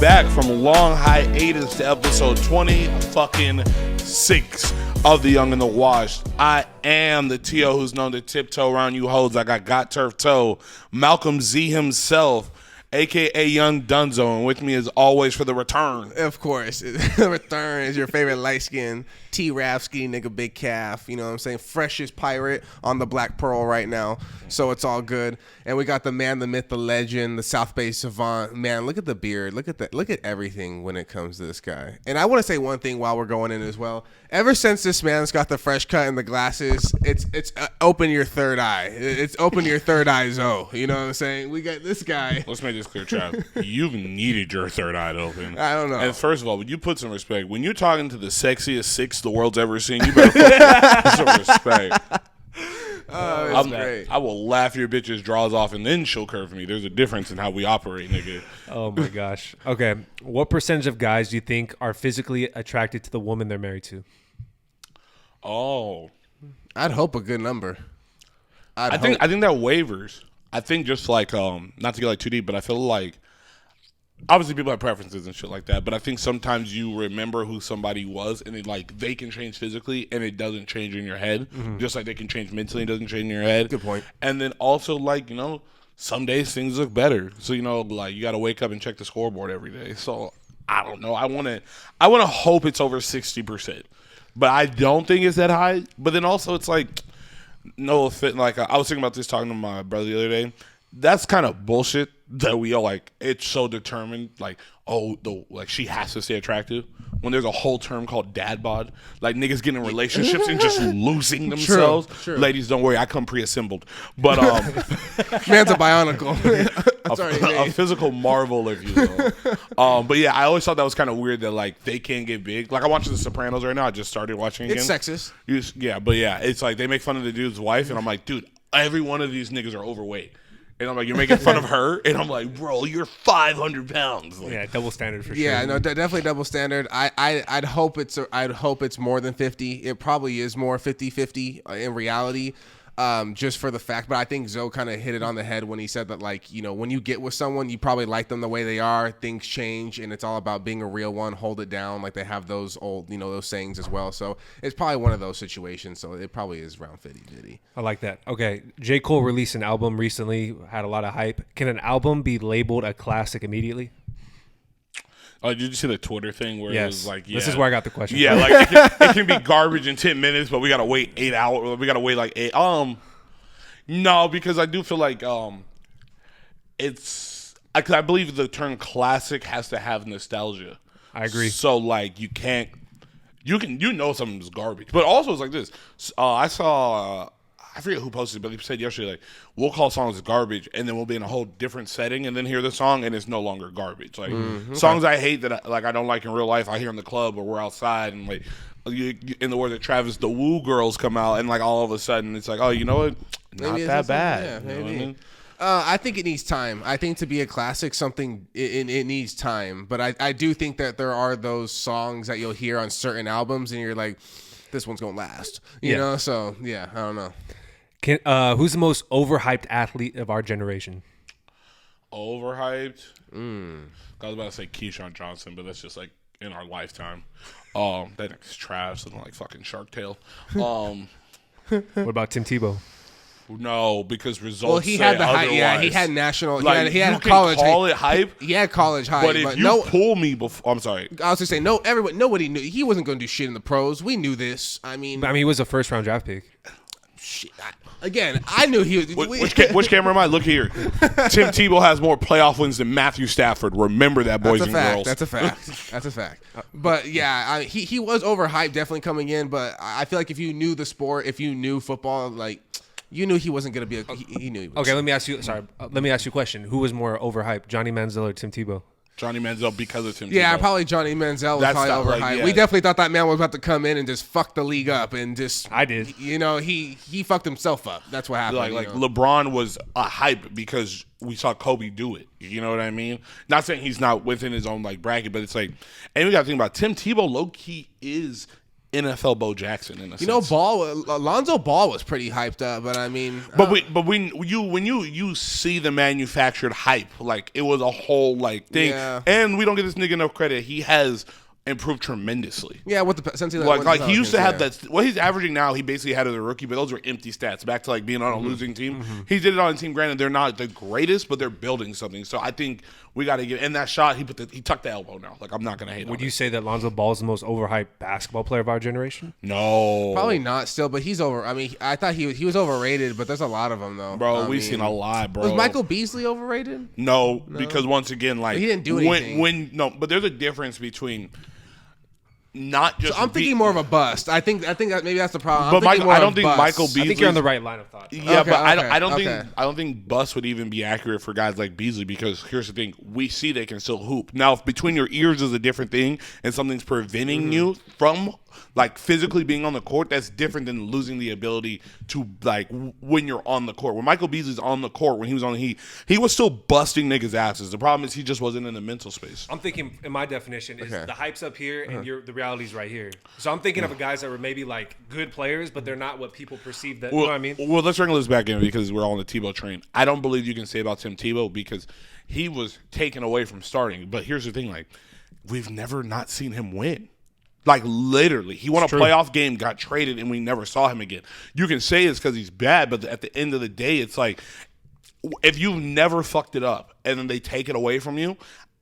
back from long hiatus to episode 20 fucking 6 of The Young and the Washed. I am the T.O. who's known to tiptoe around you hoes like I got turf toe. Malcolm Z himself, a.k.a. Young Dunzo, and with me as always for the return. Of course. The return is your favorite light-skinned T-Rap, skinny nigga, big calf. You know what I'm saying? Freshest pirate on the Black Pearl right now. So it's all good. And we got the man, the myth, the legend, the South Bay savant. Man, look at the beard. Look at that. Look at everything when it comes to this guy. And I want to say one thing while we're going in as well. Ever since this man's got the fresh cut and the glasses, it's open your third eye. It's open your third eye, Zoe. You know what I'm saying? We got this guy. Let's make this clear, Trav. You've needed your third eye to open. I don't know. And first of all, would you put some respect? When you're talking to the sexiest six the world's ever seen, you better put some respect. Oh, great. I will laugh your bitch's draws off and then she'll curve me. There's a difference in how we operate, nigga. Oh, my gosh. Okay. What percentage of guys do you think are physically attracted to the woman they're married to? Oh. I'd hope a good number. I think that wavers. I think just like, not to get like too deep, but I feel like obviously people have preferences and shit like that, but I think sometimes you remember who somebody was and they can change physically and it doesn't change in your head. Mm-hmm. Just like they can change mentally and it doesn't change in your head. Good point. And then also some days things look better. So, you got to wake up and check the scoreboard every day. So I don't know. I want to hope it's over 60%, but I don't think it's that high. But then also it's like, no offense. Like I was thinking about this talking to my brother the other day. That's kind of bullshit that we all it's so determined, she has to stay attractive when there's a whole term called dad bod. Like niggas getting in relationships and just losing themselves. True. Ladies, don't worry, I come pre-assembled. But man's a bionicle. a physical marvel, if you will. But yeah, I always thought that was kind of weird that they can't get big. Like I watch The Sopranos right now. I just started watching again. It's sexist. It's like they make fun of the dude's wife, and I'm like, dude, every one of these niggas are overweight. And I'm like, you're making fun of her? And I'm like, bro, you're 500 pounds. Yeah, double standard for sure. Yeah, no, definitely double standard. I'd hope it's more than 50. It probably is more 50-50 in reality. Just for the fact, but I think Zoe kind of hit it on the head when he said that, when you get with someone, you probably like them the way they are. Things change, and it's all about being a real one. Hold it down, like they have those old, those sayings as well. So it's probably one of those situations. So it probably is around 50-50. I like that. Okay, J. Cole released an album recently, had a lot of hype. Can an album be labeled a classic immediately? Oh, did you see the Twitter thing where it was like, yeah. This is where I got the question. Yeah, it can be garbage in 10 minutes, but we got to wait 8 hours. We got to wait 8. No, because I do feel like it's – because I believe the term classic has to have nostalgia. I agree. So, you can't – something's garbage. But also it's like this. I saw I forget who posted it, but he said yesterday, we'll call songs garbage, and then we'll be in a whole different setting, and then hear the song, and it's no longer garbage. Songs I hate that I don't like in real life, I hear in the club or we're outside, and in the words of Travis, the woo girls come out, and all of a sudden it's like, oh, you know what? Not that bad. Yeah, maybe. You know what I mean? I think it needs time. I think to be a classic, it needs time. But I do think that there are those songs that you'll hear on certain albums, and you're like, this one's gonna last. You know? So yeah, I don't know. Who's the most overhyped athlete of our generation? Overhyped? I was about to say Keyshawn Johnson, but that's just in our lifetime. That nigga's trash, looking like fucking Shark Tale. What about Tim Tebow? No, because results. Well, he had the hype. Yeah, he had national. He had college. Call it hype. He had college hype. But if you pull me before, I'm sorry. I was just saying, nobody knew he wasn't going to do shit in the pros. We knew this. I mean, he was a first round draft pick. Shit. Again, I knew he was. Which camera am I? Look here. Tim Tebow has more playoff wins than Matthew Stafford. Remember that, boys and girls. That's a fact. That's a fact. But yeah, he was overhyped, definitely coming in. But I feel like if you knew the sport, if you knew football, you knew he wasn't going to be he knew he was. Okay, let me ask you a question. Who was more overhyped, Johnny Manziel or Tim Tebow? Johnny Manziel because of Tim Tebow. Yeah, probably Johnny Manziel was probably overhyped. We definitely thought that man was about to come in and just fuck the league up and just. I did. He fucked himself up. That's what happened. LeBron was a hype because we saw Kobe do it. You know what I mean? Not saying he's not within his own bracket, but it's and we got to think about Tim Tebow. Low key is NFL Bo Jackson in a sense. Alonzo Ball was pretty hyped up, but I mean, when you see the manufactured hype, like it was a whole like thing, and we don't give this nigga enough credit. He has improved tremendously. Yeah, since he used to have that. What he's averaging now, he basically had as a rookie, but those were empty stats. Back to like being on a losing team, he did it on a team. Granted, they're not the greatest, but they're building something. So I think we got to give. And that shot, he tucked the elbow now. Like I'm not gonna hate. Would you say that Lonzo Ball is the most overhyped basketball player of our generation? No, probably not. Still, but he's over. I mean, I thought he was overrated, but there's a lot of them though. Bro, we've seen a lot, bro. Was Michael Beasley overrated? No, because once again, like he didn't do anything. But there's a difference between. Not just. So I'm thinking more of a bust. I think that maybe that's the problem. But I don't think Michael Beasley. I think you're on the right line of thought. Yeah, but I don't think bust would even be accurate for guys like Beasley because here's the thing: we see they can still hoop. Now, if between your ears is a different thing, and something's preventing you from like physically being on the court, that's different than losing the ability to like when you're on the court. When Michael Beasley's on the court, when he was on the Heat, he was still busting niggas' asses. The problem is he just wasn't in the mental space. I'm thinking, in my definition, is the hype's up here and the reality's right here. So I'm thinking of guys that were maybe like good players, but they're not what people perceive that. You know what I mean? Well, let's wrangle this back in because we're all on the Tebow train. I don't believe you can say about Tim Tebow because he was taken away from starting. But here's the thing: like we've never not seen him win. Like, literally. He won a playoff game, got traded, and we never saw him again. You can say it's because he's bad, but at the end of the day, it's like, if you've never fucked it up and then they take it away from you,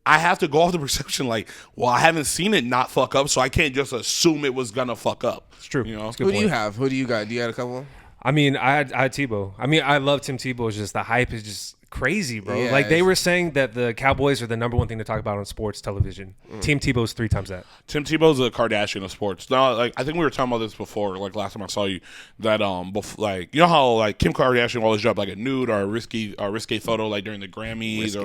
I have to go off the perception like, well, I haven't seen it not fuck up, so I can't just assume it was going to fuck up. It's true. You know? Who do you have? Who do you got? Do you have a couple? I mean, I had Tebow. I mean, I love Tim Tebow. It's just the hype is just crazy, bro. Yeah, like they were saying that the Cowboys are the number one thing to talk about on sports television. Team Tebow's 3 times that. Tim Tebow's a Kardashian of sports. Now, like I think we were talking about this before, like last time I saw you, that like you know how like Kim Kardashian will always drop like a nude or a risque photo like during the Grammys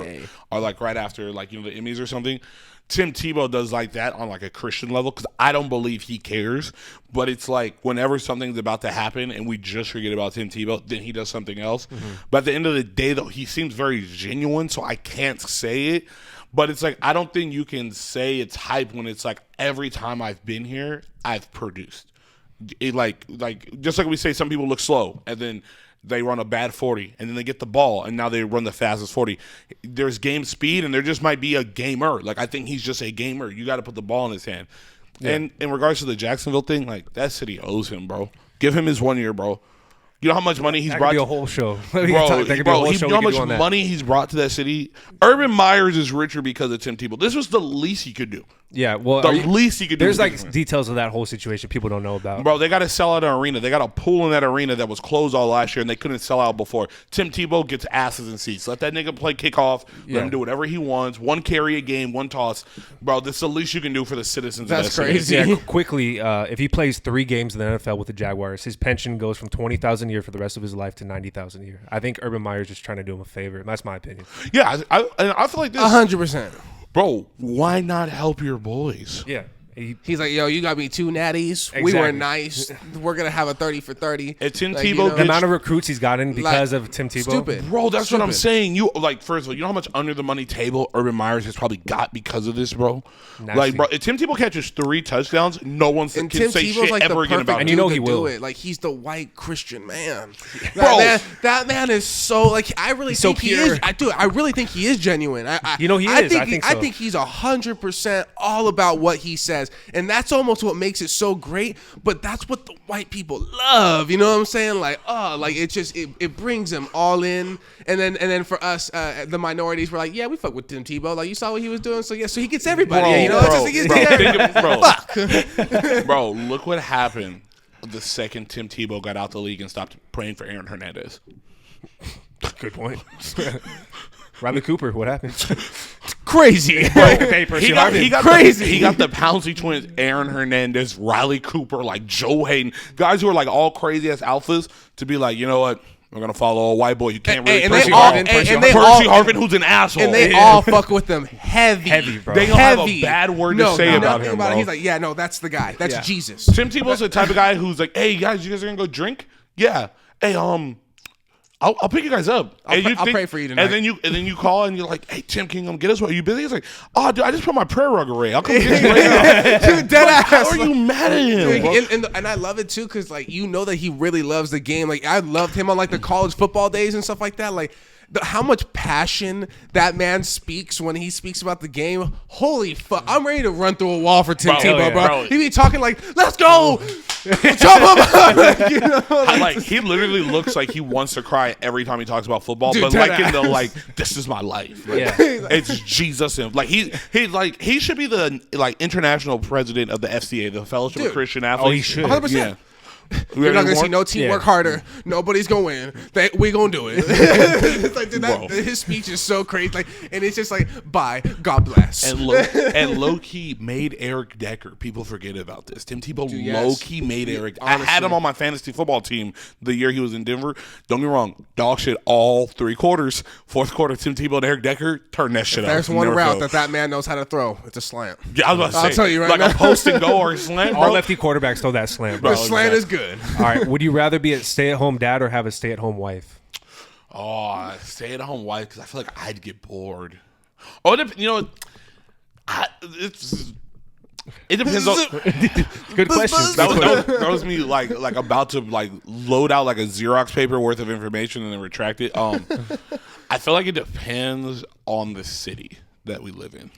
or like right after like the Emmys or something. Tim Tebow does like that on like a Christian level because I don't believe he cares. But it's like whenever something's about to happen and we just forget about Tim Tebow, then he does something else. But at the end of the day, though, he seems very genuine, so I can't say it. But it's like I don't think you can say it's hype when it's like every time I've been here, I've produced. It like just like we say, some people look slow and then they run a bad 40, and then they get the ball, and now they run the fastest 40. There's game speed, and there just might be a gamer. Like, I think he's just a gamer. You got to put the ball in his hand. Yeah. And in regards to the Jacksonville thing, like, that city owes him, bro. Give him his 1 year, bro. You know how much money he's brought? That could be a whole show. Bro, you know how much money he's brought to that city? Urban Myers is richer because of Tim Tebow. This was the least he could do. Yeah, well, least he could do. There's like details of that whole situation people don't know about. Bro, they got to sell out an arena. They got a pool in that arena that was closed all last year, and they couldn't sell out before. Tim Tebow gets asses and seats. Let that nigga play kickoff. Let him do whatever he wants. 1 carry a game, 1 toss. Bro, that's the least you can do for the citizens. That's of that crazy. Yeah, quickly, if he plays 3 games in the NFL with the Jaguars, his pension goes from $20,000 a year for the rest of his life to $90,000 a year. I think Urban Meyer's just trying to do him a favor. That's my opinion. Yeah, I feel like this. 100%. Bro, why not help your boys? Yeah. He's like, yo, you got me 2 natties. Exactly. We were nice. We're going to have a 30 for 30. And Tim like, Tebow, the amount of recruits he's gotten because of Tim Tebow. Stupid. Bro, that's what I'm saying. You like, first of all, you know how much under the money table Urban Myers has probably got because of this, bro? Nasty. Like, bro, if Tim Tebow catches 3 touchdowns, no one can Tim say Tebow's shit like ever again about And it. you know he to will. do it. Like, he's the white Christian man. Bro. That man is so, like, I really He's so think he pure. is. I really think he is genuine. He is. I think so. I think he's 100% all about what he says. And that's almost what makes it so great, but that's what the white people love. You know what I'm saying? Like, oh, like it just it brings them all in. And then for us, the minorities, we're like, yeah, we fuck with Tim Tebow. Like, you saw what he was doing, so yeah, so he gets everybody. Bro, yeah, you know, bro, it's just, he gets bro, bro, look what happened the second Tim Tebow got out the league and stopped praying for Aaron Hernandez. Good point. Riley Cooper, what happened? crazy. He got crazy. He got the Pouncey twins, Aaron Hernandez, Riley Cooper, like Joe Hayden, guys who are like all crazy ass alphas to be like, you know what? We're gonna follow a white boy. You can't really. Percy Harvin, who's an asshole, and they all fuck with them heavy, bro. They don't have a bad word to say about him, bro. He's like, yeah, no, that's the guy. That's Jesus. Tim Tebow's the type of guy who's like, hey guys, you guys are gonna go drink? Yeah. Hey, I'll pick you guys up. I'll pray for you tonight. And then you call and you're like, hey, Tim, can you come get us? Are you busy? He's like, oh, dude, I just put my prayer rug away. I'll come get you right now. Dude, dead ass. How are you mad at him? Dude, and I love it too, because like you know that he really loves the game. Like I loved him on like the college football days and stuff like that. Like how much passion that man speaks when he speaks about the game. Holy fuck. I'm ready to run through a wall for Tim Tebow, bro. He be talking like, let's go. Jump up. You know, he literally looks like he wants to cry every time he talks about football, dude, but like in the like, this is my life. Like, it's Jesus and like he should be the like international president of the FCA, the Fellowship of Christian Athletes. Oh, he should. 100%. Yeah. You're not gonna see no team work harder. Nobody's gonna win. We gonna do it. It's like, dude, his speech is so crazy. Like, and it's just like, bye, God bless. And low key made Eric Decker. People forget about this. Tim Tebow low key made Eric. Honestly. I had him on my fantasy football team the year he was in Denver. Don't get me wrong, dog shit all 3 quarters. Fourth quarter, Tim Tebow and Eric Decker turn that shit up. There's one route that man knows how to throw. It's a slant. Yeah, I was about to say, I'll tell you right like now. a post and go or a slant. All lefty quarterbacks throw that slant, bro. The slant is good. All right. Would you rather be a stay-at-home dad or have a stay-at-home wife? Oh, stay-at-home wife, because I feel like I'd get bored. Oh, you know, it depends on. Good question. That was me like about to like load out like a Xerox paper worth of information and then retract it. I feel like it depends on the city that we live in.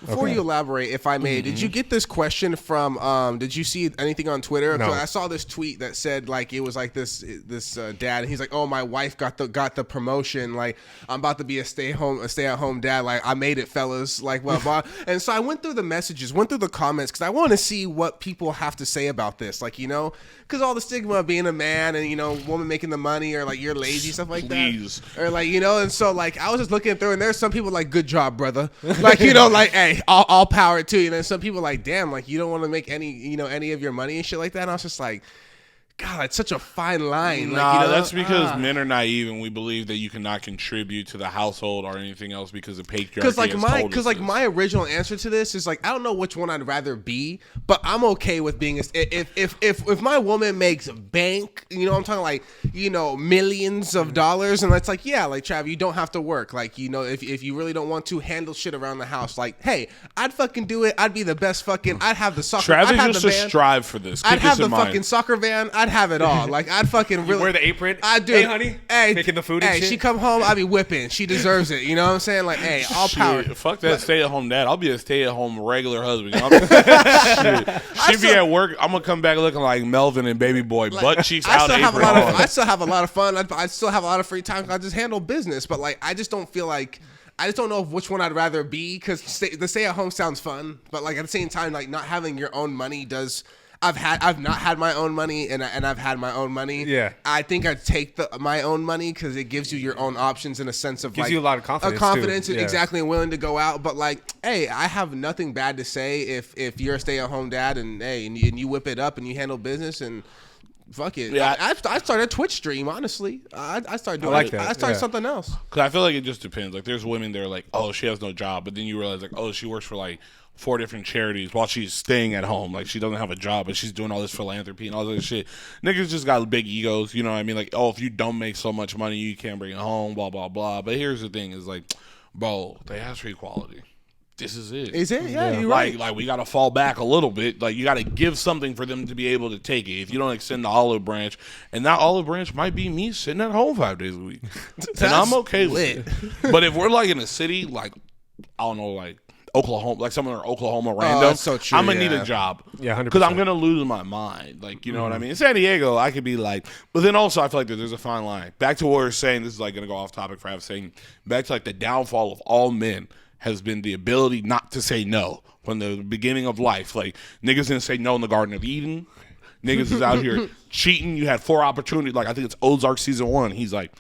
Before you elaborate, if I may, did you get this question from? Did you see anything on Twitter? No. I saw this tweet that said like it was like this dad. And he's like, oh, my wife got the promotion. Like I'm about to be a stay at home dad. Like I made it, fellas. Like blah blah. And so I went through the messages, went through the comments because I want to see what people have to say about this. Like because all the stigma of being a man and woman making the money or like you're lazy stuff like that. Or like and so like I was just looking through and there's some people like good job, brother. Like like hey. All power to you. And then some people like, damn, like you don't want to make any of your money and shit like that. And I was just like, God, it's such a fine line. Nah, that's because men are naive and we believe that you cannot contribute to the household or anything else because of patriarchy. Because my original answer to this is like I don't know which one I'd rather be, but I'm okay with being if my woman makes bank, I'm talking like millions of dollars, and it's like like Trav, you don't have to work, like if you really don't want to handle shit around the house, like hey, I'd fucking do it. I'd be the best fucking. I'd have the soccer. Travis used to strive for this. I'd have the fucking soccer van. I'd have it all. Like I'd fucking really wear the apron. I do. Hey, honey. Hey, making the food. And hey, shit. she come home. I be whipping. She deserves it. You know what I'm saying? Like, hey, all power. Fuck that stay-at-home dad. I'll be a stay-at-home regular husband. She'd be at work. I'm gonna come back looking like Melvin and Baby Boy, butt cheeks out. I still have a lot of fun. I still have a lot of free time. I just handle business, but like I just don't feel like. I just don't know which one I'd rather be because the stay-at-home sounds fun, but like at the same time, like not having your own money does. I've not had my own money and I've had my own money. Yeah. I think I'd take my own money because it gives you your own options in a sense of gives you a lot of confidence. Confidence exactly and willing to go out. But like, hey, I have nothing bad to say if you're a stay-at-home dad and hey and you whip it up and you handle business and fuck it. Yeah. I started a Twitch stream, honestly. I started doing that. I started something else. Because I feel like it just depends. Like there's women that are like, oh, she has no job, but then you realize like, oh, she works for like 4 different charities while she's staying at home. Like she doesn't have a job, but she's doing all this philanthropy and all this shit. Niggas just got big egos, you know what I mean? Like, oh, if you don't make so much money, you can't bring it home, blah, blah, blah. But here's the thing is like, bro, they ask for equality. This is it. Is it? Yeah, you're right. Like we got to fall back a little bit. Like you got to give something for them to be able to take it. If you don't extend the olive branch, and that olive branch might be me sitting at home 5 days a week, and I'm okay with it. But if we're like in a city, like I don't know, like Oklahoma, like somewhere in Oklahoma random, that's so true, I'm gonna need a job. Yeah, 100%. Because I'm gonna lose my mind. Like you know what I mean. In San Diego, I could be like, but then also I feel like there's a fine line. Back to what we were saying. This is like gonna go off topic for I was saying. Back to like the downfall of all men has been the ability not to say no from the beginning of life. Like niggas didn't say no in the Garden of Eden. Niggas is out here cheating. You had 4 opportunities. Like I think it's Ozark season 1. He's like,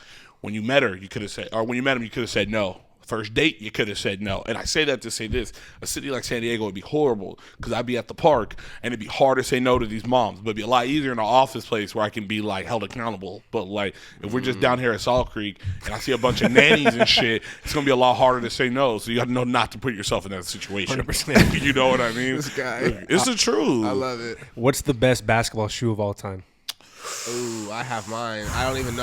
when you met her, you could have said, or when you met him, you could have said no. First date, you could have said no. And I say that to say this. A city like San Diego would be horrible because I'd be at the park and it'd be hard to say no to these moms. But it'd be a lot easier in an office place where I can be like held accountable. But like if we're just down here at Salt Creek and I see a bunch of nannies and shit, it's going to be a lot harder to say no. So you got to know not to put yourself in that situation. 100%. You know what I mean? This guy. It's the truth. I love it. What's the best basketball shoe of all time? Ooh, I have mine. I don't even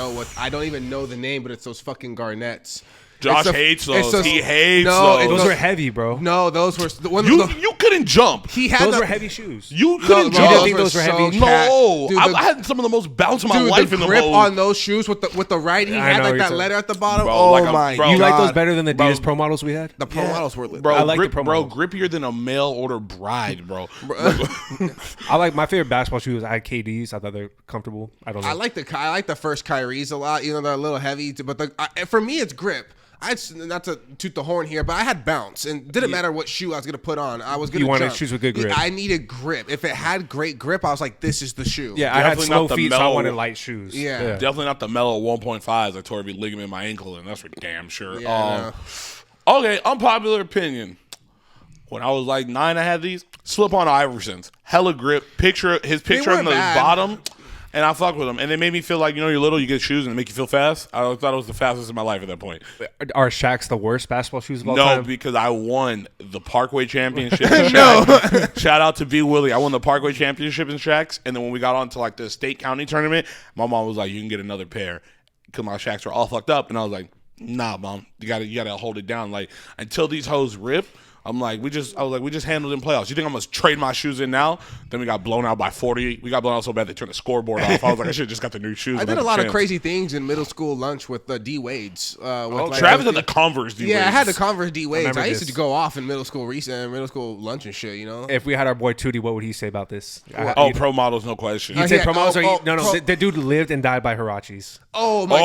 know the name, but it's those fucking Garnets. Josh hates those. He hates those. Those were heavy, bro. No, those were the one. You couldn't jump. He had Those were heavy shoes. You couldn't You jump. didn't think those were heavy? No, Dude, I had some of the most bounce of my life the in the grip hose. on those shoes with the right, he I had know like what that you're letter at the bottom. Bro, Oh like a- my bro. god! You like those better than the Bro. Adidas Pro models we had? The pro models were lit. Bro, I like the pro models. grippier than a mail order bride, bro. I like my favorite basketball shoes. I had KDs. I thought they're comfortable. I don't know. I like the first Kyries a lot. You know, they're a little heavy, but for me it's grip. Not to toot the horn here, but I had bounce, and didn't matter what shoe I was gonna put on. I was gonna. You wanted jump. shoes with good grip. I needed grip. If it had great grip, I was like, "This is the shoe." Yeah, I had Definitely slow not the feet, so I mellow- wanted light shoes. Yeah. Definitely not the mellow 1.5s. I tore every ligament in my ankle, and that's for damn sure. Yeah, Okay, unpopular opinion. When I was like 9, I had these slip-on Iversons. Hella grip. His picture on weren't the bad. bottom, and I fuck with them. And they made me feel like, you're little, you get shoes, and they make you feel fast. I thought it was the fastest in my life at that point. Are Shaq's the worst basketball shoes of all No, time? because I won the Parkway Championship in Shaq. Shout out to B. Willie. I won the Parkway Championship in Shaq's, and then when we got on to like the state county tournament, my mom was like, "You can get another pair," because my Shaq's were all fucked up, and I was like, "Nah, mom, you gotta hold it down. Like until these hoes rip." I'm like, we just handled in playoffs. You think I'm gonna trade my shoes in now? Then we got blown out by 40. We got blown out so bad they turned the scoreboard off. I was like, I should have just got the new shoes. I did a lot of crazy things in middle school lunch with the D Wades. Travis had the Converse. Yeah, I had the Converse D Wades. remember I used this. to go off in middle school lunch and shit. You know. If we had our boy Tootie, what would he say about this? Pro models, no question. He'd say yeah, pro models. pro- The dude lived and died by Hirachis. Oh my!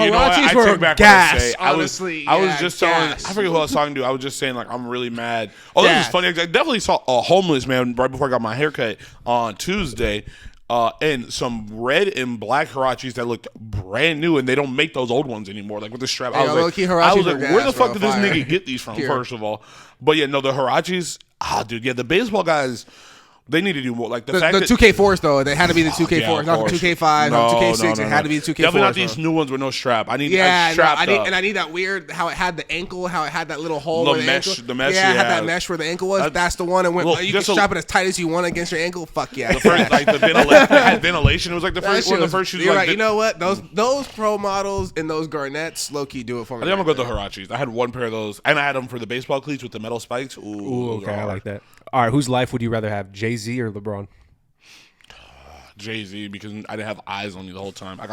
You know what? I Hirachis were take back gas. what I say. Honestly, I was just telling. gas. I forget who I was talking to. I was just saying like I'm really mad. Oh, this is Gas. funny. I definitely saw a homeless man right before I got my haircut on Tuesday. And some red and black Hirachis that looked brand new, and they don't make those old ones anymore. Like with the strap, I was low-key like, Hirachis where are the gas, fuck bro, did this fire. nigga get these from? Here. First of all, but yeah, no, the Hirachis. Dude, yeah, the baseball guys. They need to do more. Like the fact The that 2K4s though, they had to be the 2K4s, yeah, of not the course. 2K5, not the 2K6. It had to be the 2K4s. Definitely not these bro. new ones with no strap. I need Yeah, strapped I need, up. and I need that weird how it had the ankle, how it had that little hole. The where mesh, ankle, the mesh, Yeah, it had yeah. that mesh where the ankle was. That- That's the one. And when Look, you can just a- strap it as tight as you want against your ankle. Fuck yeah. The first, like the ventilation, it had ventilation. It was like the That first shit one. The was- first shoes. You're Like right. the- You know what? Those pro models and those Garnets low key do it for me. I think I'm right gonna go with the Hirachis. I had one pair of those, and I had them for the baseball cleats with the metal spikes. Ooh, Ooh, those okay, are I hard. like that. All right, whose life would you rather have, Jay-Z or LeBron? Jay-Z, because I didn't have eyes on me the whole time. I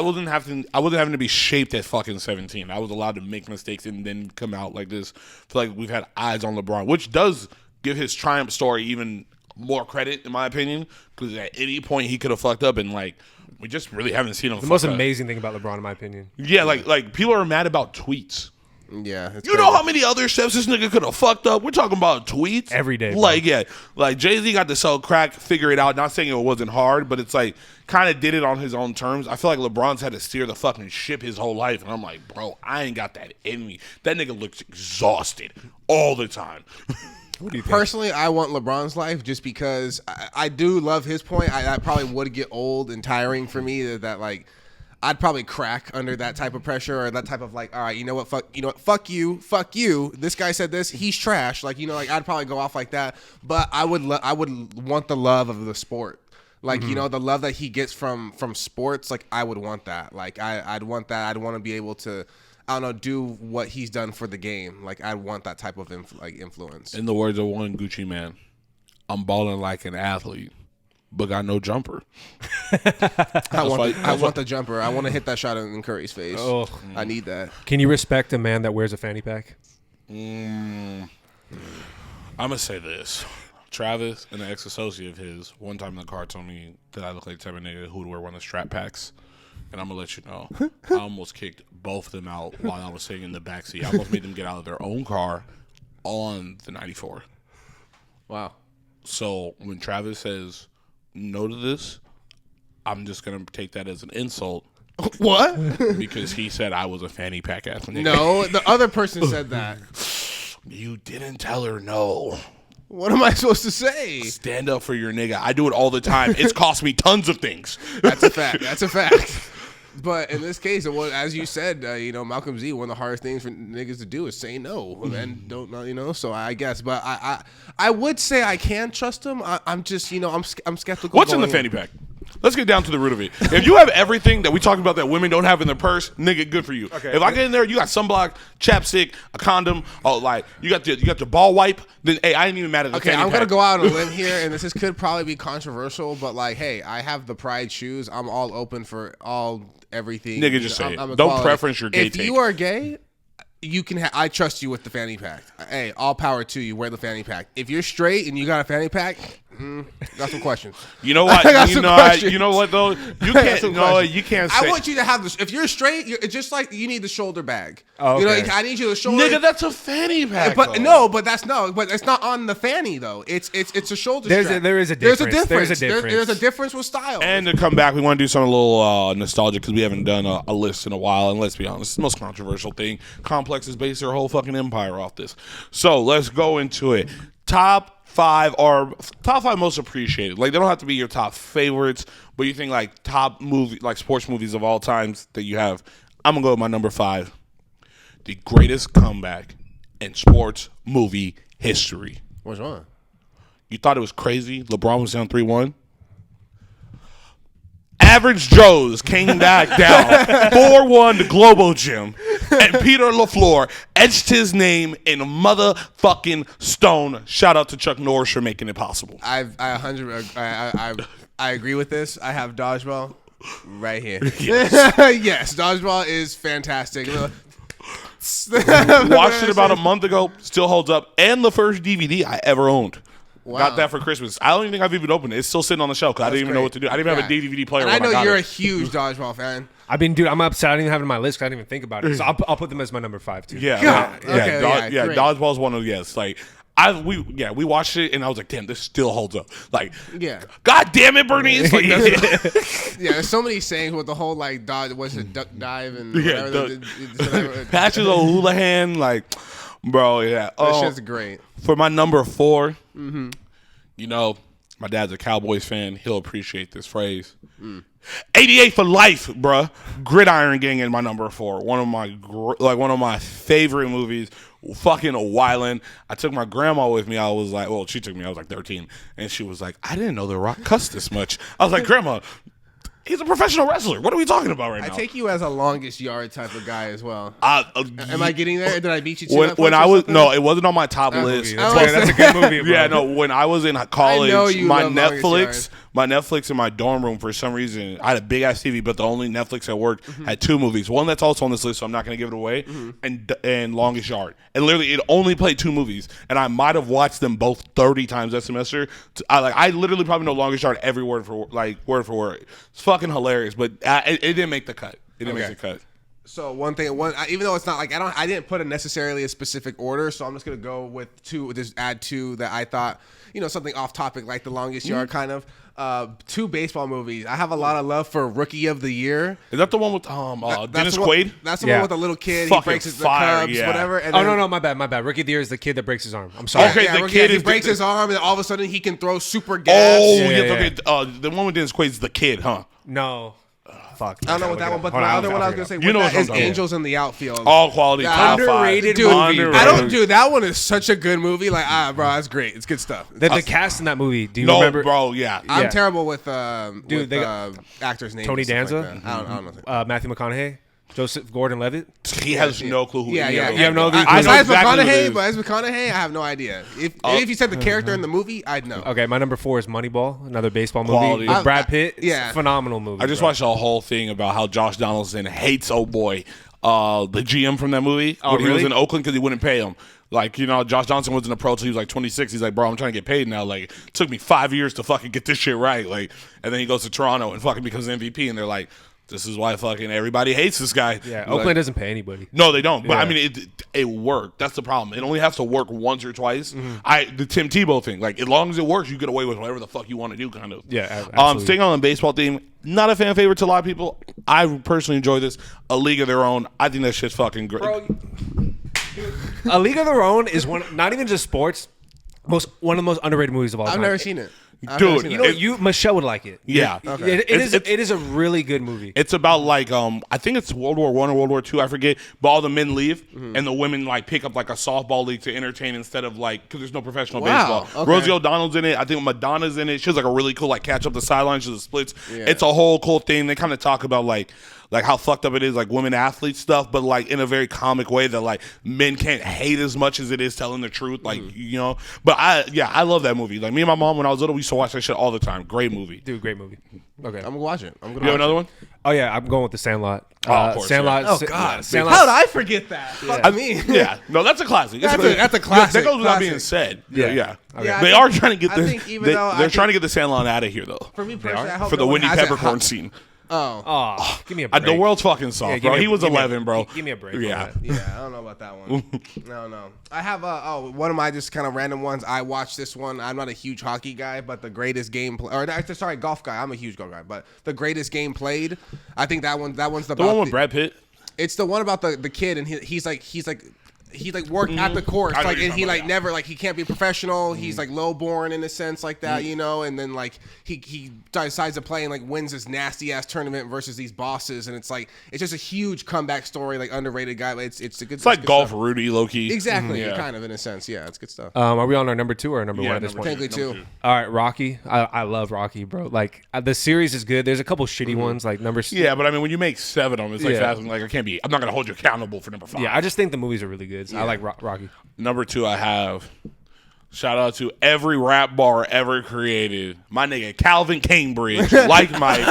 wasn't having to be shaped at fucking 17. I was allowed to make mistakes and then come out like this. I feel like we've had eyes on LeBron, which does give his triumph story even more credit, in my opinion, because at any point he could have fucked up, and like we just really haven't seen him. The most amazing thing about LeBron, in my opinion. Yeah, like people are mad about tweets. Yeah. It's You know how many other steps this nigga could have fucked up? We're talking about tweets Every day, bro. Like, yeah, like Jay-Z got to sell crack, figure it out. Not saying it wasn't hard, but it's like kind of did it on his own terms. I feel like LeBron's had to steer the fucking ship his whole life, and I'm like, bro, I ain't got that in me. That nigga looks exhausted all the time. What do you think? Personally, I want LeBron's life just because I do love his point. That probably would get old and tiring for me. That like I'd probably crack under that type of pressure or that type of like, all right, you know what, fuck you. This guy said this, he's trash. Like, like I'd probably go off like that. But I would want the love of the sport. Like, the love that he gets from sports. Like, I would want that. Like, I'd want that. I'd want to be able to, I don't know, do what he's done for the game. Like, I want that type of influence. In the words of one Gucci man, I'm balling like an athlete, but got no jumper. I want the jumper. I want to hit that shot in Curry's face. Oh. I need that. Can you respect a man that wears a fanny pack? I'm gonna say this. Travis, an ex-associate of his, one time in the car told me that I look like the type of nigga who would wear one of the strap packs. And I'm going to let you know, I almost kicked both of them out while I was sitting in the backseat. I almost made them get out of their own car on the 94. Wow. So when Travis says no to this, I'm just going to take that as an insult. What? Because he said I was a fanny pack athlete. No, the other person said that. You didn't tell her no. What am I supposed to say? Stand up for your nigga. I do it all the time. It's cost me tons of things. That's a fact. But in this case, it was, as you said, Malcolm Z, one of the hardest things for niggas to do is say no and don't know, So I guess, but I would say I can trust him. I'm just, I'm skeptical. What's in the fanny pack? Let's get down to the root of it. If you have everything that we talked about that women don't have in their purse, nigga, good for you. Okay. If I get in there, you got sunblock, chapstick, a condom, you got your ball wipe. Then hey, I ain't even mad at the Okay, fanny I'm pack. gonna go out on a limb here, and this could probably be controversial, but hey, I have the pride shoes. I'm all open for everything. Nigga, just say it. I'm Don't preference your gay If take. you are gay, you can. I trust you with the fanny pack. Hey, all power to you. Wear the fanny pack. If you're straight and you got a fanny pack, got some questions. You know what? I got some questions. You know what though? You can't. No, you can't say. I want you to have this. If you're straight, it's just like you need the shoulder bag. Oh, okay. I need you to shoulder. Nigga, that's a fanny pack. But though. but it's not on the fanny though. It's a shoulder There strap. is a difference. There's a difference with style. And to come back, we want to do something a little nostalgic because we haven't done a list in a while. And let's be honest, it's the most controversial thing. Complex has based their whole fucking empire off this. So let's go into it. Top five most appreciated. They don't have to be your top favorites, but you think top movie, sports movies of all times that you have. I'm gonna go with my number 5. The greatest comeback in sports movie history. What's wrong? You thought it was crazy? LeBron was down 3-1. Average Joe's came back down 4-1 to Globo Gym, and Peter LaFleur etched his name in motherfucking stone. Shout out to Chuck Norris for making it possible. I agree with this. I have Dodgeball right here. Yes, Dodgeball is fantastic. Watched it about a month ago. Still holds up. And the first DVD I ever owned. Wow. Got that for Christmas. I don't even think I've even opened it. It's still sitting on the shelf because I didn't even know what to do. I didn't even have a DVD player And when I know got you're it. a huge Dodgeball fan. Dude, I'm upset. I didn't even have it on my list because I didn't even think about it. So I'll put them as my number 5 too. Yeah, God. yeah, Okay, great. Dodgeball's one of we watched it and I was like, damn, this still holds up. Yeah. God damn it, Bernice. Yeah, there's so many sayings with the whole duck dive and Yeah, whatever. Patches O'Houlihan, bro, yeah. That shit's great. For my number 4, my dad's a Cowboys fan. He'll appreciate this phrase. 88 for life, bruh. Gridiron Gang in my number 4. One of my favorite movies. Fucking wildin'. I took my grandma with me. She took me. I was 13, and she was like, I didn't know The Rock cussed this much. I was like, Grandma, he's a professional wrestler. What are we talking about right now? I take you as a longest yard type of guy as well. Am I getting there? Did I beat you to when I was no, it wasn't on my top list. That's a good movie, bro. Yeah, no. When I was in college, I know you my love Longest Netflix in my dorm room for some reason, I had a big ass TV, but the only Netflix at work had 2 movies. One that's also on this list, so I'm not going to give it away, and Longest Yard. And literally, it only played 2 movies, and I might have watched them both 30 times that semester. I literally probably know Longest Yard every word for word. It's fucking hilarious, but it didn't make the cut. It didn't make the cut. So even though it's not I didn't put necessarily a specific order, so I'm just gonna go with 2. Just add 2 that I thought something off topic like The Longest Yard kind of. 2 baseball movies. I have a lot of love for Rookie of the Year. Is that the one with Dennis one, Quaid? That's the one with the little kid. Fucking He breaks the fire, Cubs, yeah. whatever. And No, my bad. Rookie of the Year is the kid that breaks his arm. I'm sorry. Okay, the kid he is breaks the- his arm, and all of a sudden he can throw super gas. Oh, Yeah, yes, yeah. okay. The one with Dennis Quaid is the kid, huh? No. Fuck. I don't know what that one, but the Hold on, other one I was gonna say You know what I'm is talking about. Angels in the Outfield. All quality, top Underrated 5. movie. I don't do that one. Is such a good movie. Bro, that's great. It's good stuff. The cast in that movie. Do you No, remember? bro, yeah. I'm Yeah. terrible with they got actors' names. Tony and stuff Danza? like that. I don't know. Matthew McConaughey, Joseph Gordon-Levitt. He has no clue who Yeah. he is. You have no idea. I know Besides exactly who it McConaughey, is. but as McConaughey, I have no idea. If you said the character in the movie, I'd know. Okay, my number 4 is Moneyball, another baseball movie Quality. with Brad Pitt. It's yeah. a phenomenal movie. I just bro. watched a whole thing about how Josh Donaldson hates the GM from that movie. Oh, when he was really? in Oakland because he wouldn't pay him. Josh Johnson wasn't a pro till he was 26. He's like, bro, I'm trying to get paid now. It took me 5 years to fucking get this shit right. And then he goes to Toronto and fucking becomes MVP, and they're like, this is why fucking everybody hates this guy. Yeah, Oakland doesn't pay anybody. No, they don't. But Yeah. I mean, it worked. That's the problem. It only has to work once or twice. The Tim Tebow thing, as long as it works, you get away with whatever the fuck you want to do, kind of. Yeah, absolutely. Staying on the baseball theme, not a fan favorite to a lot of people. I personally enjoy this. A League of Their Own. I think that shit's fucking great. Bro, A League of Their Own is not even just sports, one of the most underrated movies of all time. I've never seen it. Dude, seen You that. know, Michelle would like it. Yeah. Okay. It is a really good movie. It's about like I think it's World War I or World War II, I forget. But all the men leave and the women like pick up like a softball league to entertain instead of like because there's no professional Wow, baseball. okay. Rosie O'Donnell's in it. I think Madonna's in it. She has like a really cool like catch up the sidelines. She does splits. Yeah. It's a whole cool thing. They kind of talk about like how fucked up it is, like women athletes stuff, but like in a very comic way that like men can't hate as much as it is telling the truth, like you know. But I love that movie. Like me and my mom when I was little, we used to watch that shit all the time. Great movie. Dude, great movie. Okay. I'm gonna watch it. I'm gonna You have watch another it. one? Oh yeah, I'm going with the Sandlot. Oh, of course, Sandlot. yeah. Oh God! Sandlot. How did I forget that? Fuck me. Yeah, no, that's a classic. That's a classic. That goes without Classic. being said. Yeah. Yeah. Yeah, I They think- are trying to get I this. think even though I They're think- trying to get the Sandlot out of here though. For me personally, I hope For the no one Winnie has it Peppercorn hot- scene. Oh. Oh, give me a break. The world's fucking soft, give bro. me a- He was give me a- 11, bro. Give me a break. on Yeah. that. Yeah, I don't know about that one. No. I have one of my just kind of random ones. I watched this one. I'm not a huge hockey guy, but the greatest game golf guy. I'm a huge golf guy, but the greatest game played. I think that one's The one with Brad Pitt. It's the one about the kid and he's like worked at the course, I know like, what you're and he talking like about, never like he can't be professional. He's like lowborn in a sense like that, you know. And then like he decides to play and like wins this nasty ass tournament versus these bosses, and it's just a huge comeback story, like underrated guy. But it's a good. It's like good Golf stuff. Rudy, low key. Exactly, Yeah. kind of in a sense. Yeah, it's good stuff. Are we on our number 2 or number 1 Yeah, at this number point? Technically number two. All right, Rocky. I love Rocky, bro. Like the series is good. There's a couple shitty ones, like number. Yeah, but I mean, when you make 7 of them, it's like Yeah. fast. I'm like, I'm not gonna hold you accountable for number 5. Yeah, I just think the movies are really good. So I like Rocky. Number 2, I have. Shout out to every rap bar ever created. My nigga Calvin Cambridge, like Mike,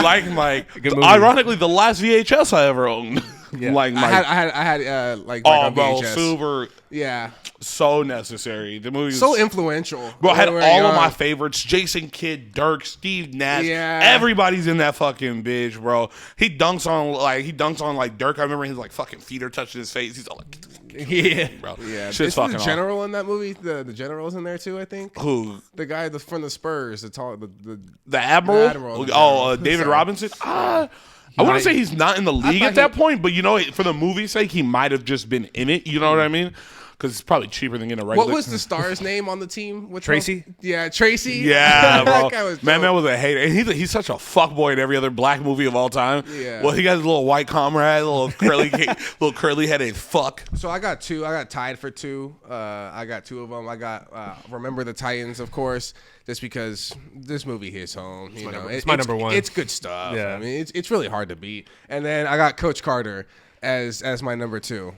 like Mike. Good movie. Ironically, the last VHS I ever owned, Yeah. like Mike. I had like Oh, on bro, VHS. super, Yeah, so necessary. The movie was so influential. Bro, I had When we all were of my young. favorites: Jason Kidd, Dirk, Steve Nash. Yeah. Everybody's in that fucking bitch, bro. He dunks on Dirk. I remember his like fucking feet are touching his face. He's all like, Yeah. bro, Yeah, shit's isn't fucking the awesome. general in that movie. The general's in there too, I think. Who? The guy from the Spurs, the The Admiral? The Admiral, the Oh, General. David Sorry. Robinson? I want to say he's not in the league thought at that he- point, but you know, for the movie's sake, he might have just been in it. You know what I mean? Because it's probably cheaper than getting a regular. What was the star's name on the team? With Tracy? Yeah, Tracy. Yeah, bro. That guy was Man dope. was a hater. And he's such a fuckboy in every other black movie of all time. Yeah. Well, he got his little white comrade, little curly headed fuck. So I got 2. I got tied for 2. I got 2 of them. I got Remember the Titans, of course, just because this movie hits home. It's my number 1. It's good stuff. Yeah. I mean, it's really hard to beat. And then I got Coach Carter as my number 2.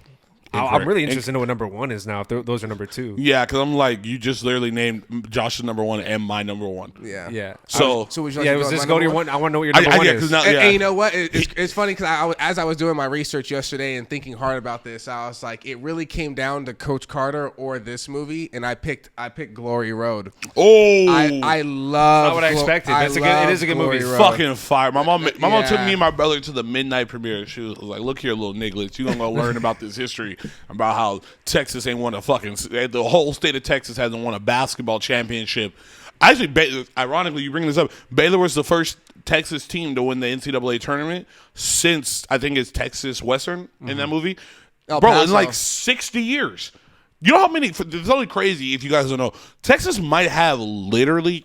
I'm really interested in what number 1 is now. If those are number 2. Yeah, because I'm like, you just literally named Josh's number 1 and my number 1. Yeah. Yeah. So, So would you like Yeah, to was go this with go my to your number one? I want to know what your number 1 yeah, is. 'cause now, And you know what? It's funny because as I was doing my research yesterday and thinking hard about this, I was like, it really came down to Coach Carter or this movie, and I picked Glory Road. oh, I love. Not what I expected. It is a good movie. fucking fire. My mom took Yeah. me and my brother to the midnight premiere. She was like, look here, little nigglets. You're going to learn about this history, about how Texas ain't won the whole state of Texas hasn't won a basketball championship. Actually, ironically, you bring this up. Baylor was the first Texas team to win the NCAA tournament since, I think it's Texas Western in that movie. El Bro, in Paso. like 60 years. You know how many, it's only crazy if you guys don't know. Texas might have literally,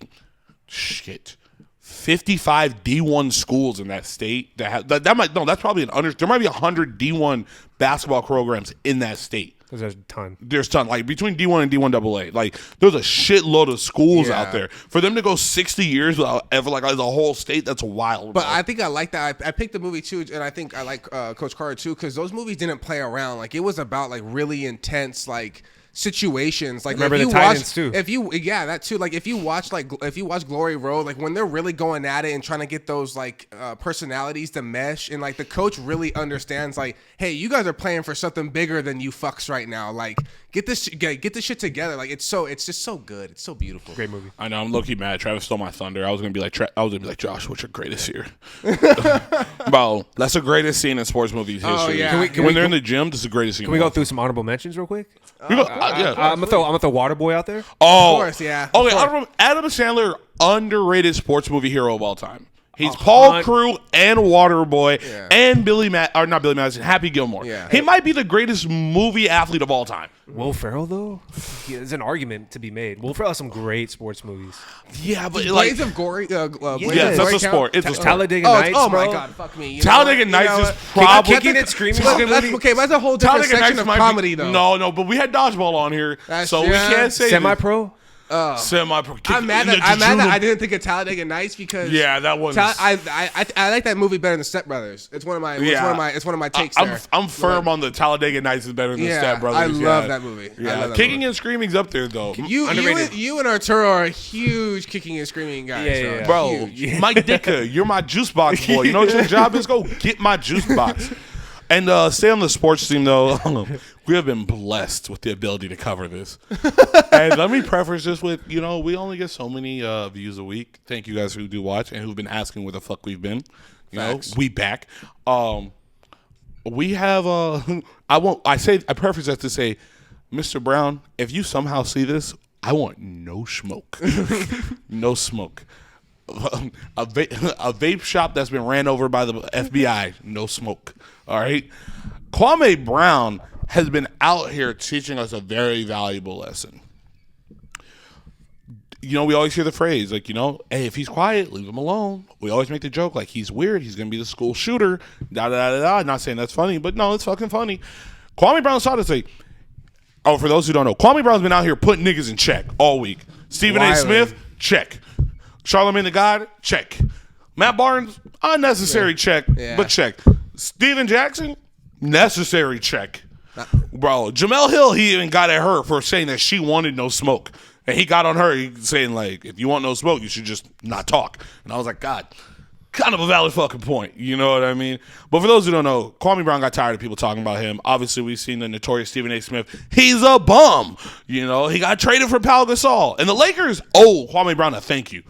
55 D1 schools in that state that have, that's probably there might be 100 D1 basketball programs in that state. There's a ton. There's a ton, like between D1 and D1AA. Like there's a shitload of schools Yeah. out there. For them to go 60 years without ever like as a whole state, that's wild. But bro. I think I like that. I picked the movie too, and I think I like Coach Carter too because those movies didn't play around. Like it was about like really intense like situations. Like Remember if the you Titans, watch, too. that too. Like if you watch Glory Road, like when they're really going at it and trying to get those like personalities to mesh, and like the coach really understands like, hey, you guys are playing for something bigger than you fucks right now. Like get this shit together. Like it's just so good. It's so beautiful. Great movie. I know I'm low-key mad. Travis stole my thunder. I was gonna be like, Josh, what's your greatest here? Bro, that's the greatest scene in sports movies history. Oh, yeah. Can when we- they're in the gym, this is the greatest scene. Can we go through some honorable mentions real quick? Yeah. I'm gonna throw Waterboy out there. Oh, Of course, yeah. Okay, Of course. Adam Sandler, underrated sports movie hero of all time. He's Paul Crew and Waterboy and not Billy Madison, Happy Gilmore. Yeah. He might be the greatest movie athlete of all time. Will Ferrell, though, there's an argument to be made. Will Ferrell has some great sports movies. Yeah, but Blades of Glory. Yes, that's a sport. It's a sport. Talladega Nights, oh bro. my God, fuck me. Talladega Nights is probably Kicking and Screaming is a good movie. Okay, that's a whole different section of comedy, though. No, but we had Dodgeball on here, so we can't say Semi-pro. Semi-pro. I'm mad that I didn't think of Talladega Nights because that one. I like that movie better than Step Brothers. It's one of my it's one of my takes there. I'm firm on the Talladega Nights is better than Step Brothers. I love that movie. Yeah, Kicking and Screaming's up there though. You and Arturo are huge Kicking and Screaming guys. Yeah. Bro, Mike Ditka, you're my juice box boy. You know what your job is? Go get my juice box. And stay on the sports team, though. We have been blessed with the ability to cover this. And let me preface this with, we only get so many views a week. Thank you guys who do watch and who've been asking where the fuck we've been. We back. We have, I preface that to say, Mr. Brown, if you somehow see this, I want no smoke. No smoke. A vape shop that's been ran over by the FBI, no smoke. All right. Kwame Brown has been out here teaching us a very valuable lesson. We always hear the phrase, hey, if he's quiet, leave him alone. We always make the joke, he's weird, he's going to be the school shooter, da-da-da-da-da. Not saying that's funny, but no, it's fucking funny. Kwame Brown started to say, for those who don't know, Kwame Brown's been out here putting niggas in check all week. Stephen A. Smith, check. Charlamagne the God, check. Matt Barnes, unnecessary check, but check. Steven Jackson, necessary check. Bro, Jamel Hill, he even got at her for saying that she wanted no smoke. And he got on her saying, if you want no smoke, you should just not talk. And I was like, God, kind of a valid fucking point. You know what I mean? But for those who don't know, Kwame Brown got tired of people talking about him. Obviously, we've seen the notorious Stephen A. Smith. He's a bum. He got traded for Pau Gasol. And the Lakers owe Kwame Brown a thank you.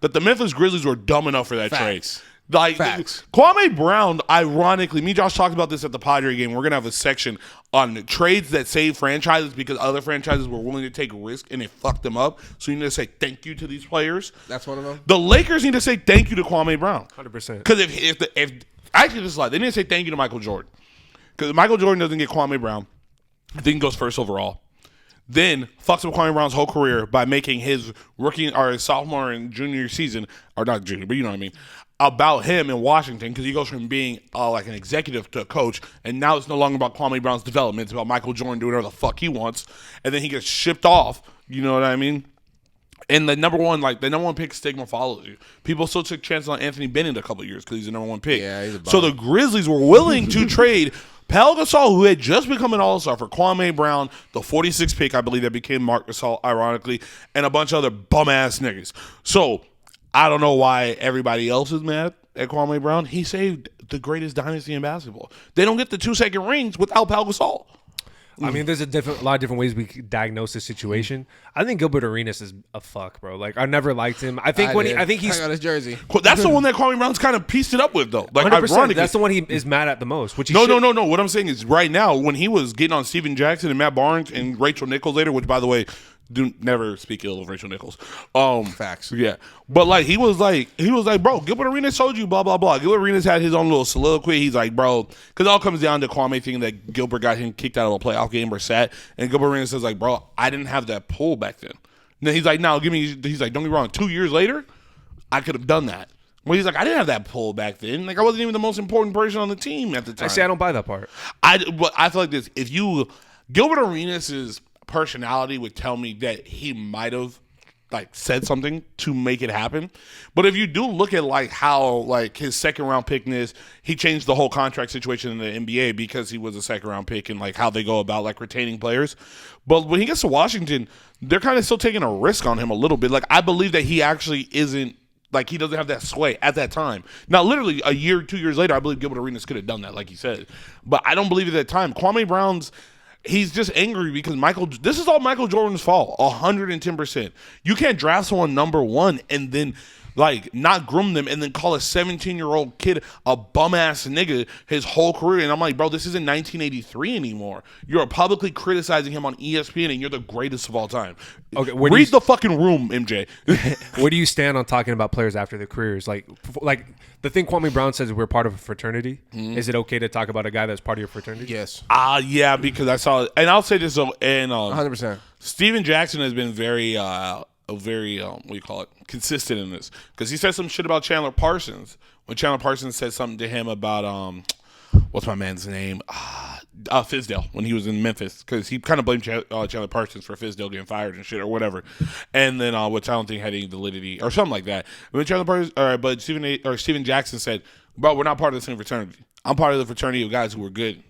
That the Memphis Grizzlies were dumb enough for that trade. Facts. Kwame Brown, ironically, me and Josh talked about this at the Padre game. We're going to have a section on trades that save franchises because other franchises were willing to take risk and it fucked them up. So you need to say thank you to these players. That's one of them. The Lakers need to say thank you to Kwame Brown. 100%. Because if actually, this is a lie. They need to say thank you to Michael Jordan. Because if Michael Jordan doesn't get Kwame Brown, I think he goes first overall. Then fucks up Kwame Brown's whole career by making his rookie or his sophomore and junior season, or not junior, but you know what I mean, about him in Washington because he goes from being an executive to a coach, and now it's no longer about Kwame Brown's development. It's about Michael Jordan doing whatever the fuck he wants, and then he gets shipped off. You know what I mean? And the number one pick stigma follows you. People still took chances on Anthony Bennett a couple of years because he's the number one pick. Yeah, he's a bum. So the Grizzlies were willing to trade Pau Gasol, who had just become an All-Star, for Kwame Brown, the 46th pick, I believe, that became Marc Gasol, ironically, and a bunch of other bum-ass niggas. So I don't know why everybody else is mad at Kwame Brown. He saved the greatest dynasty in basketball. They don't get the 2-second rings without Pau Gasol. I mean, there's a lot of different ways we could diagnose this situation. I think Gilbert Arenas is a fuck, bro. I never liked him. I think he's got his jersey. That's the one that Kwame Brown's kind of pieced it up with, though. 100%. That's the one he is mad at the most. No. What I'm saying is, right now, when he was getting on Steven Jackson and Matt Barnes and Rachel Nichols later, which, by the way, do never speak ill of Rachel Nichols. Facts. Yeah, but he was like, bro, Gilbert Arenas told you blah blah blah. Gilbert Arenas had his own little soliloquy. He's like, bro, because it all comes down to Kwame thinking that Gilbert got him kicked out of a playoff game or sat, and Gilbert Arenas says like, bro, I didn't have that pull back then. And then he's like, no, he's like, don't get me wrong, 2 years later, I could have done that. Well, he's like, I didn't have that pull back then. I wasn't even the most important person on the team at the time. I don't buy that part. I feel like this. Gilbert Arenas' personality would tell me that he might have said something to make it happen. But if you do look at how his second round pickness, he changed the whole contract situation in the NBA because he was a second round pick and how they go about retaining players. But when he gets to Washington, they're kind of still taking a risk on him a little bit. I believe that he actually isn't he doesn't have that sway at that time. Now, literally a year, 2 years later, I believe Gilbert Arenas could have done that, like he said. But I don't believe at that time. Kwame Brown's, he's just angry because this is all Michael Jordan's fault, 110%. You can't draft someone number one and then like not groom them and then call a 17-year-old kid a bum ass nigga his whole career. And I'm like, bro, this isn't 1983 anymore. You're publicly criticizing him on ESPN and you're the greatest of all time. Okay, read the fucking room, MJ. Where do you stand on talking about players after their careers? Like the thing Kwame Brown says, we're part of a fraternity. Is it okay to talk about a guy that's part of your fraternity? Yes. Yeah, because I saw, and I'll say this though, and 100%. Steven Jackson has been very what do you call it, consistent in this, because he said some shit about Chandler Parsons when Chandler Parsons said something to him about what's my man's name, Fizdale, when he was in Memphis, because he kind of blamed Chandler Parsons for Fizdale getting fired and shit or whatever, and then which I don't think had any validity or something like that. But Steven Jackson said, "Bro, we're not part of the same fraternity. I'm part of the fraternity of guys who were good."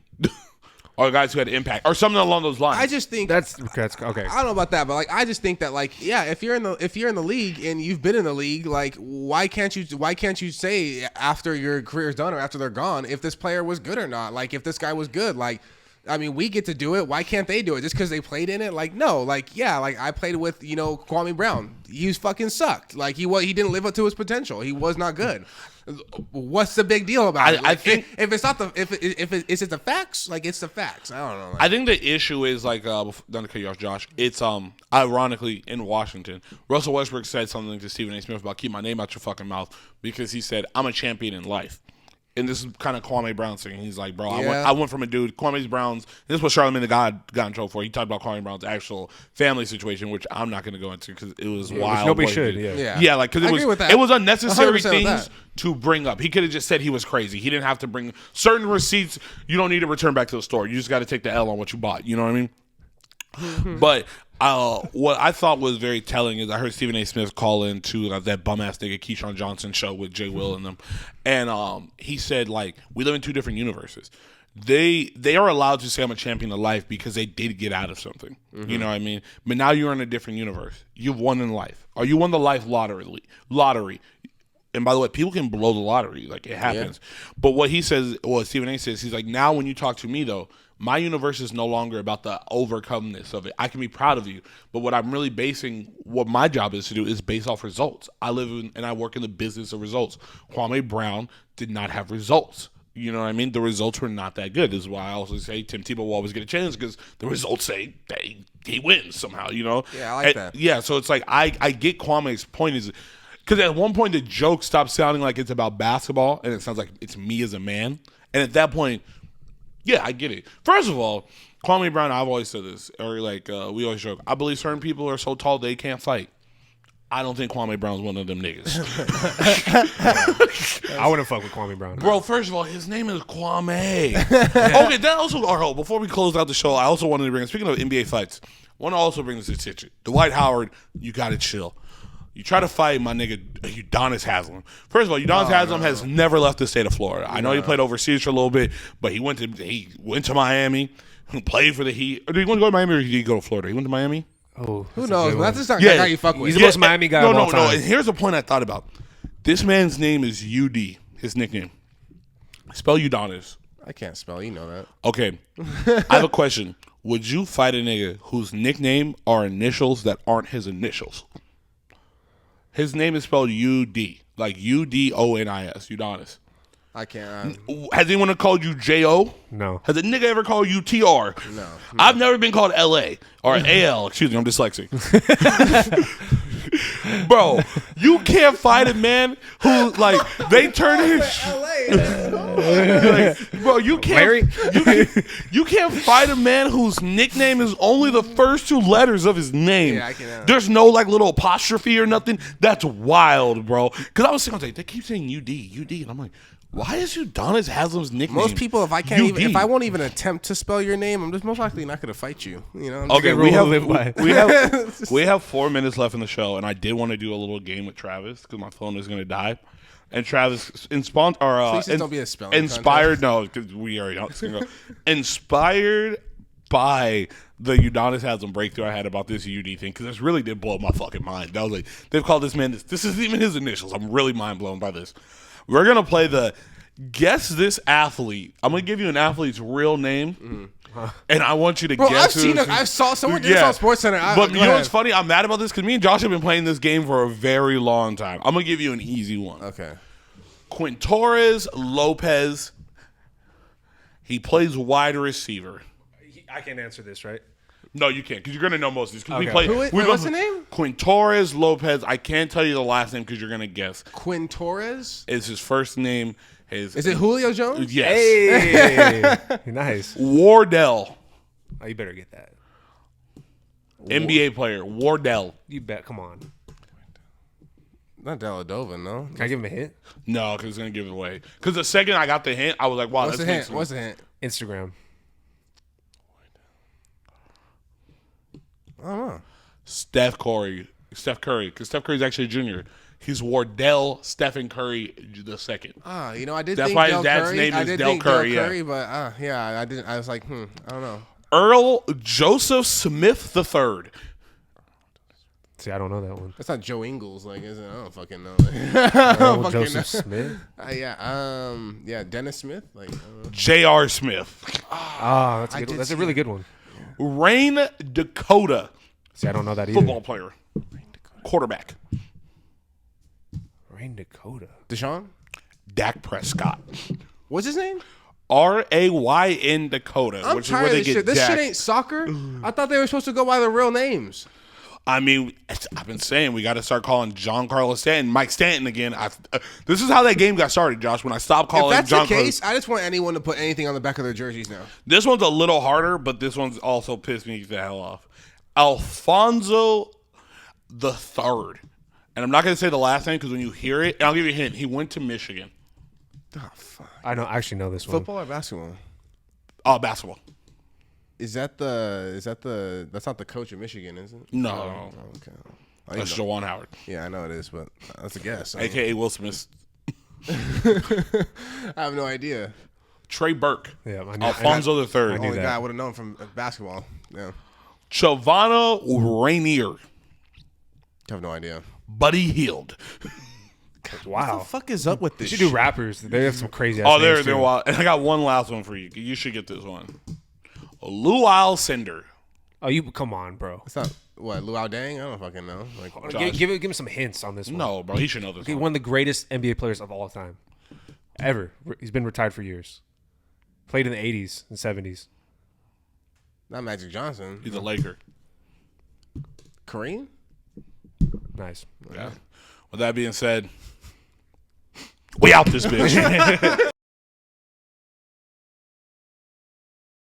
Or guys who had impact, or something along those lines. I just think That's okay. I don't know about that, but like I just think that like yeah, if you're in the league and you've been in the league, like why can't you say after your career's done or after they're gone if this player was good or not? Like if this guy was good, like I mean we get to do it. Why can't they do it just because they played in it? Like no, like yeah, like I played with Kwame Brown. He was fucking sucked. Like he didn't live up to his potential. He was not good. What's the big deal about it? Like, I think if it's not is it the facts? Like it's the facts. I don't know. Like, I think the issue is like not to cut you off, Josh. It's ironically in Washington, Russell Westbrook said something to Stephen A. Smith about keep my name out your fucking mouth because he said I'm a champion in life. And this is kind of Kwame Brown saying. He's like, bro, I went from a dude, Kwame Brown's, this is what Charlamagne the God got in trouble for. He talked about Kwame Brown's actual family situation, which I'm not going to go into because it was wild. Nobody should, Yeah, like, because it was unnecessary things that. to bring up. He could have just said he was crazy. He didn't have to bring certain receipts. You don't need to return back to the store. You just got to take the L on what you bought. You know what I mean? But what I thought was very telling is I heard Stephen A. Smith call into that bum ass nigga Keyshawn Johnson show with Jay Will and them, and he said like we live in two different universes. They are allowed to say I'm a champion of life because they did get out of something. You know what I mean? But now you're in a different universe. You've won in life, or you won the life lottery. And by the way, people can blow the lottery, like it happens. Yeah. But what he says, what Stephen A. says, he's like, now when you talk to me though, my universe is no longer about the overcomeness of it. I can be proud of you, but what I'm really basing, what my job is to do is based off results. I live in and I work in the business of results. Kwame Brown did not have results. You know what I mean? The results were not that good. This is why I also say Tim Tebow will always get a chance because the results say that he wins somehow, Yeah, I like that. Yeah, so it's like I get Kwame's point is because at one point the joke stopped sounding like it's about basketball and it sounds like it's me as a man. And at that point, yeah, I get it. First of all, Kwame Brown, I've always said this, or like we always joke, I believe certain people are so tall they can't fight. I don't think Kwame Brown's one of them niggas. I wouldn't fuck with Kwame Brown. Bro, first of all, his name is Kwame. Okay, that also, before we close out the show, I also wanted to bring, speaking of NBA fights, I want to also bring this attention. Dwight Howard, you got to chill. You try to fight my nigga Udonis Haslem. First of all, Udonis Haslem has never left the state of Florida. I know he played overseas for a little bit, but he went to Miami, played for the Heat. Or did he want to go to Miami or did he go to Florida? He went to Miami? Oh, who knows? That's just not the guy you fuck with. He's the most Miami guy of all time. No. And here's a point I thought about. This man's name is UD, his nickname. Spell Udonis. I can't spell. You know that. Okay. I have a question. Would you fight a nigga whose nickname are initials that aren't his initials? His name is spelled UD, like UDONIS, Udonis. I can't. Has anyone called you J.O.? No. Has a nigga ever called you T.R.? No. I've never been called L.A. or A.L. Excuse me, I'm dyslexic. Bro, you can't fight a man who, like, they turn his... bro, you can't fight a man whose nickname is only the first two letters of his name. Yeah, I can. There's no like little apostrophe or nothing. That's wild, bro. Because I was thinking, they keep saying UD, and I'm like, why is Udonis Haslem's nickname? Most people, if I won't even attempt to spell your name, I'm just most likely not going to fight you. You know. Okay, we have 4 minutes left in the show, and I did want to do a little game with Travis because my phone is going to die. And Travis, please don't be a spelling inspired. contest. No, because we already know. Inspired by the Udonis Haslem breakthrough I had about this UD thing, because this really did blow my fucking mind. I was like, they've called this man this isn't even his initials. I'm really mind blown by this. We're gonna play the Guess this athlete. I'm gonna give you an athlete's real name, and I want you to Bro, guess. I saw someone did this on SportsCenter. But you know what's funny? I'm mad about this because me and Josh have been playing this game for a very long time. I'm gonna give you an easy one. Okay. Quintores Lopez. He plays wide receiver. I can't answer this, right? No, you can't because you're gonna know most of these. Okay. What's the name? Quintores Lopez. I can't tell you the last name because you're gonna guess. Quintores? Is his first name? Is it Julio Jones? Yes. Hey, nice. Wardell. Oh, you better get that. NBA player. Wardell. You bet. Come on. Not Deladova, no. Can I give him a hint? No, because it's gonna give it away. Because the second I got the hint, I was like, "Wow, What's the that's hint? What's the hint? Instagram. I don't know. Steph Curry. Because Steph Curry's actually a junior. He's Wardell Stephen Curry the second. You know, I did That's think why Del his dad's Curry. name I is did Del think Curry, Del yeah. Curry, but yeah, I didn't. I was like, I don't know. Earl Joseph Smith III. See, I don't know that one. That's not Joe Ingles, like, is it? I don't fucking know. Earl Joseph Smith. Yeah, Dennis Smith, like. J.R. Smith. Ah, that's a good one. That's a really good one. Rain Dakota. See, I don't know that either. Football player. Quarterback. Rain Dakota. Deshaun? Dak Prescott. What's his name? Rayn Dakota, I'm which is tired where of they this get shit. This Dak. shit ain't soccer. I thought they were supposed to go by their real names. I mean, I've been saying we got to start calling John Carlos Stanton Mike Stanton again. This is how that game got started, Josh. When I stopped If calling that's John the case, Carlos. I just want anyone to put anything on the back of their jerseys now. This one's a little harder, but this one's also pissed me the hell off. Alfonso the Third, and I'm not going to say the last name because when you hear it, and I'll give you a hint. He went to Michigan. Oh, fuck. I actually know this one. Football or basketball? Basketball. That's not the coach of Michigan, is it? No, Oh, okay. that's Jawan Howard, Yeah, I know it is, but that's a guess. aka Will Smith. I have no idea. Trey Burke. Yeah, I knew- Alfonso the Third. knew Only that. guy I would have known from basketball. Yeah, Chavana Rainier. I have no idea. Buddy Hield. What Wow. the fuck is up with You this? should shit? do rappers. They have some crazy ass Oh, names, they're too. wild. And I got one last one for you. You should get this one. Luau Cinder. Oh, you come on, bro. It's not what Luau Dang. I don't fucking know. Like, Josh. Give him some hints on this one. No, bro, he should know this He's one. one of the greatest NBA players of all time, ever. He's been retired for years. Played in the 80s and 70s. not Magic Johnson. He's a Laker. Kareem. Nice. Yeah. With that being said, we out this bitch.